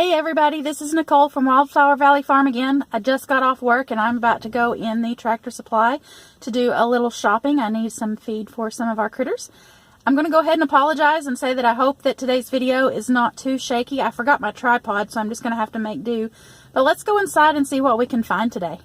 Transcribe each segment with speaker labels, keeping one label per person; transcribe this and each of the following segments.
Speaker 1: Hey everybody, this is Nicole from Wildflower Valley Farm again. I just got off work and I'm about to go in the Tractor Supply to do a little shopping. I need some feed for some of our critters. I'm going to go ahead and apologize and say that I hope that today's video is not too shaky. I forgot my tripod, so I'm just going to have to make do. But let's go inside and see what we can find today.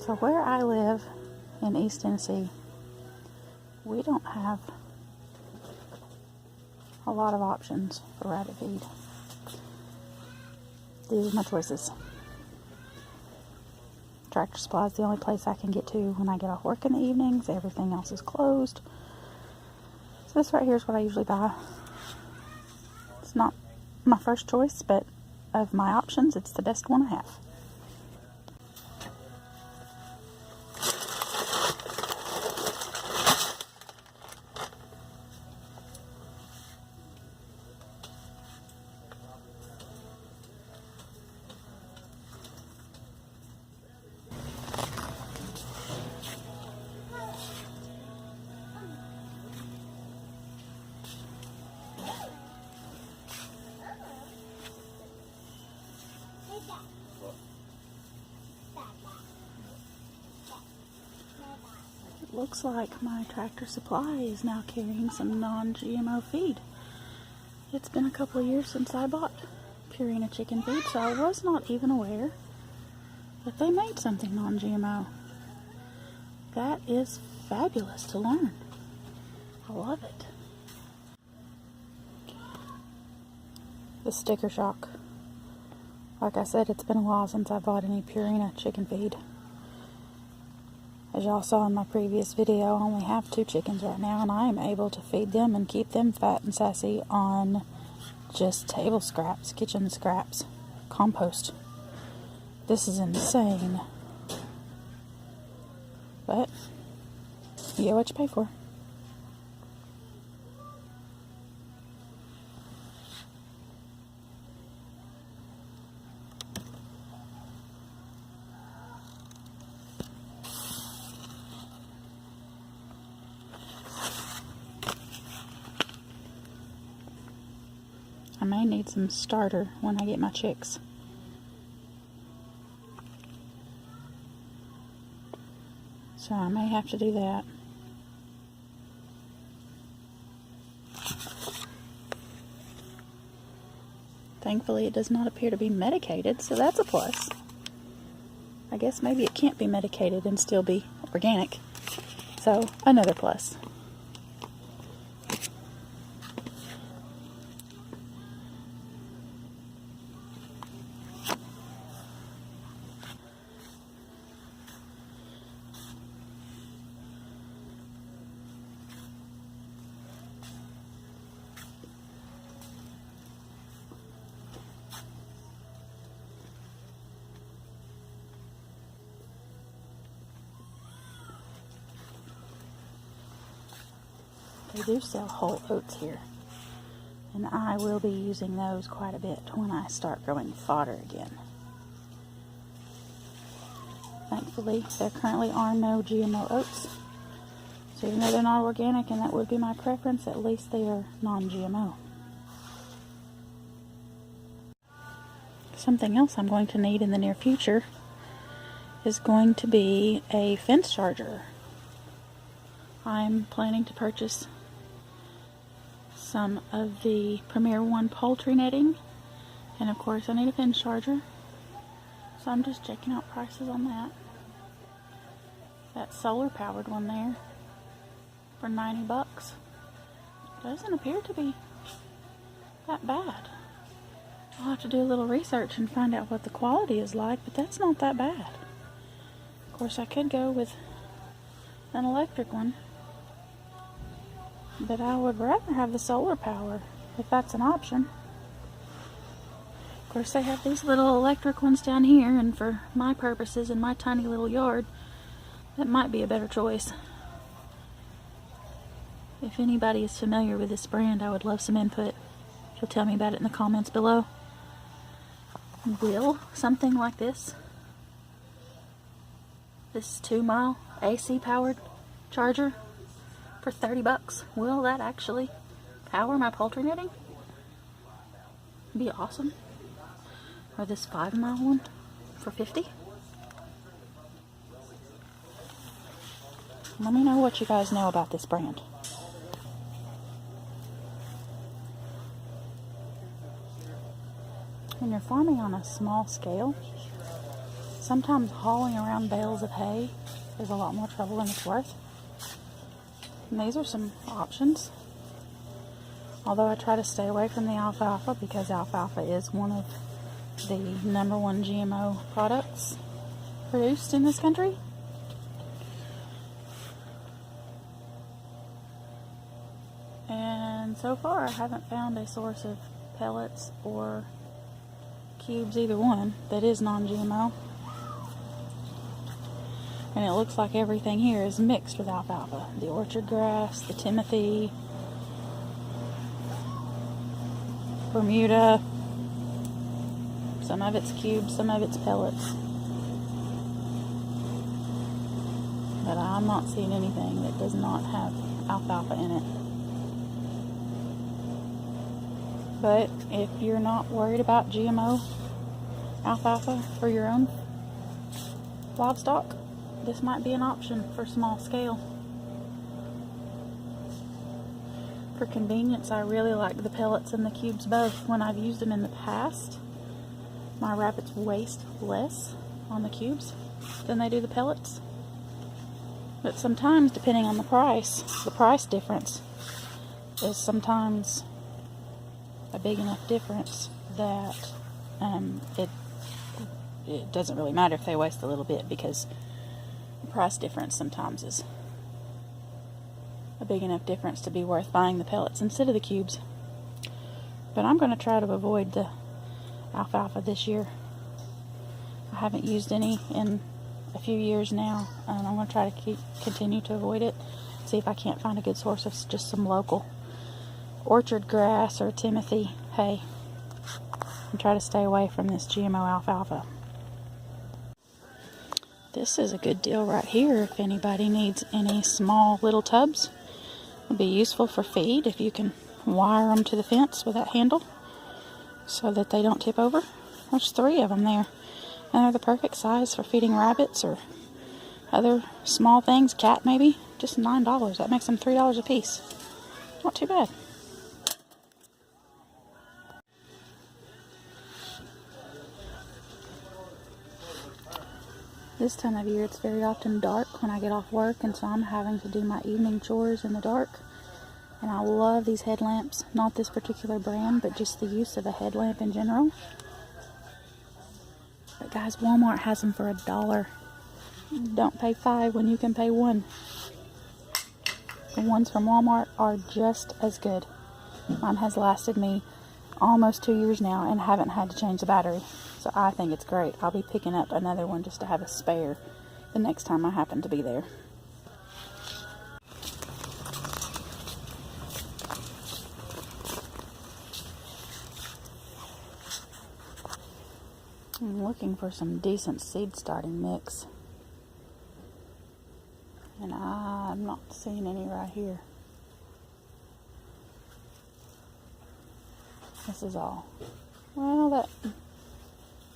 Speaker 1: So where I live in East Tennessee, we don't have a lot of options for rabbit feed. These are my choices. Tractor Supply is the only place I can get to when I get off work in the evenings. Everything else is closed. So this right here is what I usually buy. It's not my first choice, but of my options, it's the best one I have. Looks like my Tractor Supply is now carrying some non-GMO feed. It's been a couple of years since I bought Purina chicken feed, so I was not even aware that they made something non-GMO. That is fabulous to learn. I love it. The sticker shock. Like I said, it's been a while since I bought any Purina chicken feed. As y'all saw in my previous video, I only have 2 chickens right now, and I am able to feed them and keep them fat and sassy on just table scraps, kitchen scraps, compost. This is insane. But you get what you pay for. I may need some starter when I get my chicks. So I may have to do that. Thankfully, it does not appear to be medicated, so that's a plus. I guess maybe it can't be medicated and still be organic. So, another plus. They do sell whole oats here, and I will be using those quite a bit when I start growing fodder again. Thankfully, there currently are no GMO oats, so even though they're not organic, and that would be my preference, at least they are non-GMO. something else I'm going to need in the near future is going to be a fence charger. I'm planning to purchase some of the Premier One poultry netting, and of course I need a fence charger, so I'm just checking out prices on that. That solar powered one there for 90 bucks doesn't appear to be that bad. I'll have to do a little research and find out what the quality is like, but that's not that bad. Of course I could go with an electric one, but I would rather have the solar power if that's an option. Of course they have these little electric ones down here, and for my purposes in my tiny little yard, that might be a better choice. If anybody is familiar with this brand, I would love some input. If you'll tell me about it in the comments below. Will something like this 2-mile AC powered charger for 30 bucks, will that actually power my poultry netting? Be awesome. Or this 5-mile one for 50? Let me know what you guys know about this brand. When you're farming on a small scale, sometimes hauling around bales of hay is a lot more trouble than it's worth. And these are some options. Although I try to stay away from the alfalfa because alfalfa is one of the #1 GMO products produced in this country. And so far I haven't found a source of pellets or cubes, either one, that is non-GMO. And it looks like everything here is mixed with alfalfa. The orchard grass, the timothy, Bermuda, some of it's cubes, some of it's pellets. But I'm not seeing anything that does not have alfalfa in it. But if you're not worried about GMO alfalfa for your own livestock, this might be an option for small scale. For convenience, I really like the pellets and the cubes both. When I've used them in the past, my rabbits waste less on the cubes than they do the pellets. But sometimes, depending on the price difference is sometimes a big enough difference that it doesn't really matter if they waste a little bit, because the price difference sometimes is a big enough difference to be worth buying the pellets instead of the cubes. But I'm going to try to avoid the alfalfa this year. I haven't used any in a few years now, and I'm going to try to continue to avoid it. See if I can't find a good source of just some local orchard grass or timothy hay, and try to stay away from this GMO alfalfa. This is a good deal right here if anybody needs any small little tubs. It'll be useful for feed if you can wire them to the fence with that handle so that they don't tip over. There's 3 of them there, and they're the perfect size for feeding rabbits or other small things, cat maybe. Just $9. That makes them $3 a piece. Not too bad. This time of year it's very often dark when I get off work, and so I'm having to do my evening chores in the dark. And I love these headlamps. Not this particular brand, but just the use of a headlamp in general. But guys, Walmart has them for $1. Don't pay $5 when you can pay $1. The ones from Walmart are just as good. Mine has lasted me almost 2 years now and haven't had to change the battery. So I think it's great. I'll be picking up another one just to have a spare the next time I happen to be there. I'm looking for some decent seed starting mix, and I'm not seeing any right here. This is all. Well,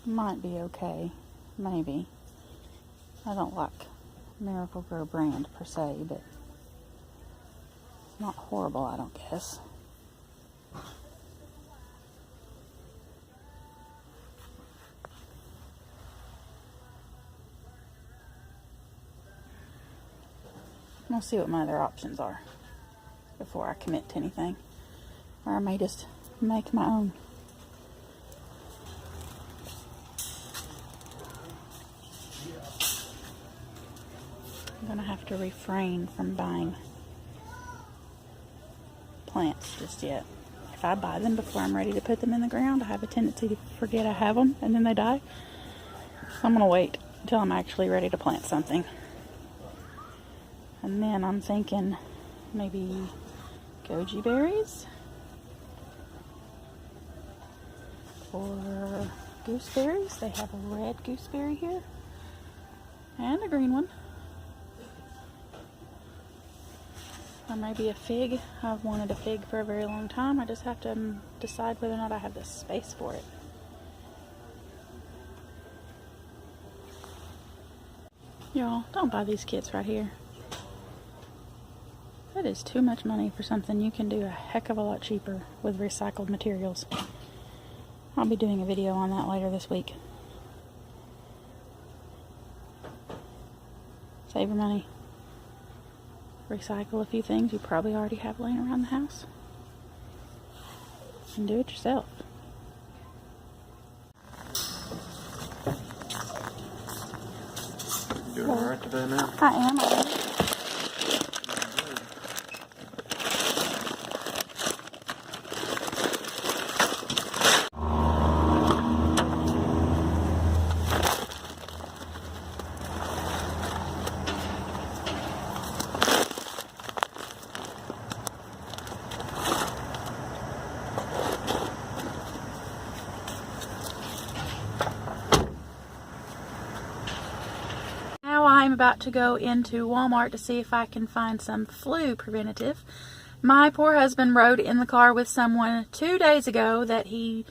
Speaker 1: might be okay. Maybe. I don't like Miracle-Gro brand per se, but it's not horrible, I don't guess. We'll see what my other options are before I commit to anything. Or I may just make my own. I'm going to have to refrain from buying plants just yet. If I buy them before I'm ready to put them in the ground, I have a tendency to forget I have them and then they die. So I'm going to wait until I'm actually ready to plant something. And then I'm thinking maybe goji berries or gooseberries. They have a red gooseberry here and a green one. Or maybe a fig. I've wanted a fig for a very long time. I just have to decide whether or not I have the space for it. Y'all, don't buy these kits right here. That is too much money for something you can do a heck of a lot cheaper with recycled materials. I'll be doing a video on that later this week. Save your money. Recycle a few things you probably already have laying around the house. And do it yourself.
Speaker 2: You doing alright today now?
Speaker 1: I am. I'm about to go into Walmart to see if I can find some flu preventative. My poor husband rode in the car with someone 2 days ago that he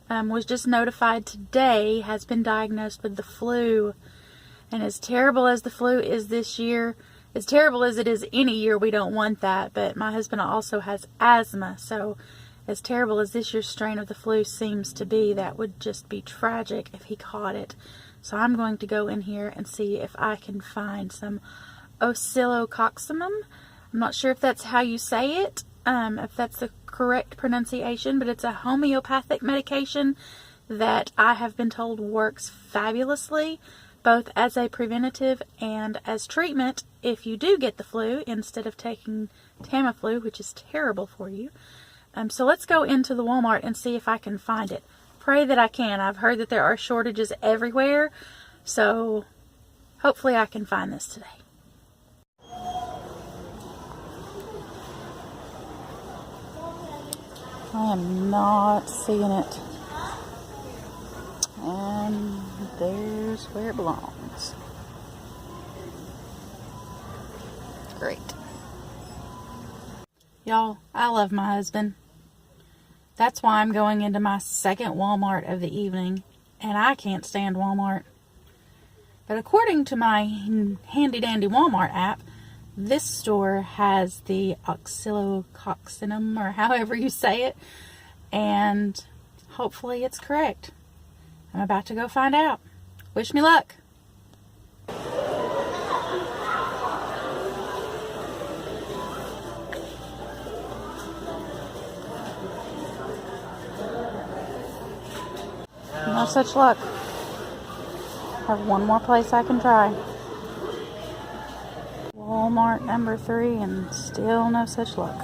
Speaker 1: was just notified today has been diagnosed with the flu. And as terrible as the flu is this year, as terrible as it is any year, we don't want that. But my husband also has asthma, so as terrible as this year's strain of the flu seems to be, that would just be tragic if he caught it. So I'm going to go in here and see if I can find some oscillococcinum. I'm not sure if that's how you say it, if that's the correct pronunciation, but it's a homeopathic medication that I have been told works fabulously, both as a preventative and as treatment if you do get the flu instead of taking Tamiflu, which is terrible for you. So let's go into the Walmart and see if I can find it. Pray that I can. I've heard that there are shortages everywhere, so hopefully I can find this today. I am not seeing it. And there's where it belongs. Great. Y'all, I love my husband. That's why I'm going into my second Walmart of the evening, and I can't stand Walmart. But according to my handy-dandy Walmart app, this store has the oscillococcinum, or however you say it, and hopefully it's correct. I'm about to go find out. Wish me luck. No such luck. I have one more place I can try. Walmart number 3 and still no such luck.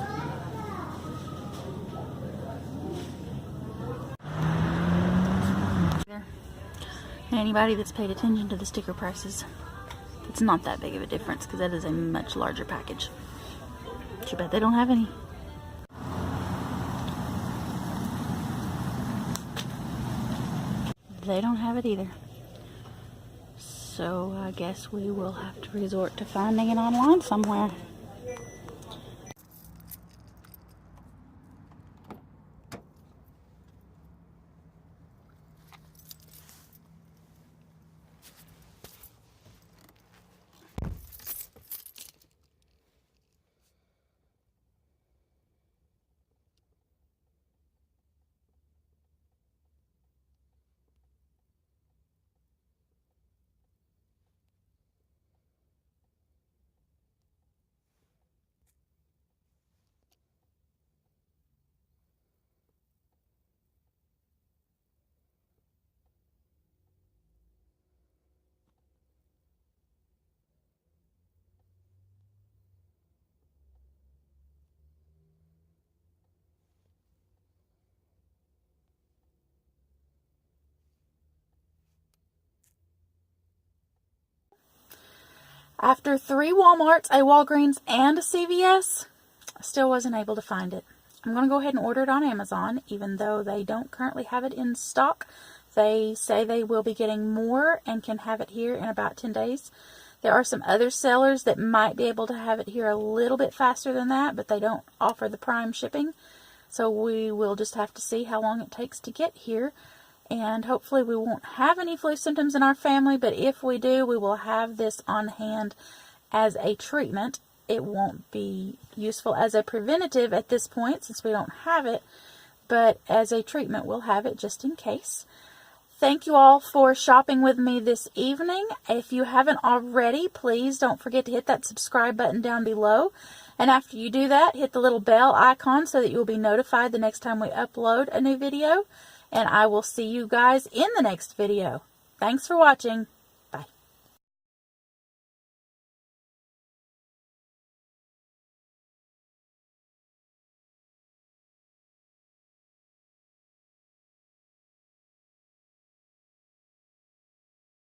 Speaker 1: Anybody that's paid attention to the sticker prices, it's not that big of a difference because that is a much larger package. Too bad they don't have any. They don't have it either. So I guess we will have to resort to finding it online somewhere. After 3 Walmarts, a Walgreens, and a CVS, I still wasn't able to find it. I'm going to go ahead and order it on Amazon, even though they don't currently have it in stock. They say they will be getting more and can have it here in about 10 days. There are some other sellers that might be able to have it here a little bit faster than that, but they don't offer the prime shipping. So we will just have to see how long it takes to get here. And hopefully we won't have any flu symptoms in our family, but if we do, we will have this on hand as a treatment. It won't be useful as a preventative at this point since we don't have it, but as a treatment we'll have it just in case. Thank you all for shopping with me this evening. If you haven't already, please don't forget to hit that subscribe button down below. And after you do that, hit the little bell icon so that you'll be notified the next time we upload a new video. And I will see you guys in the next video. Thanks for watching.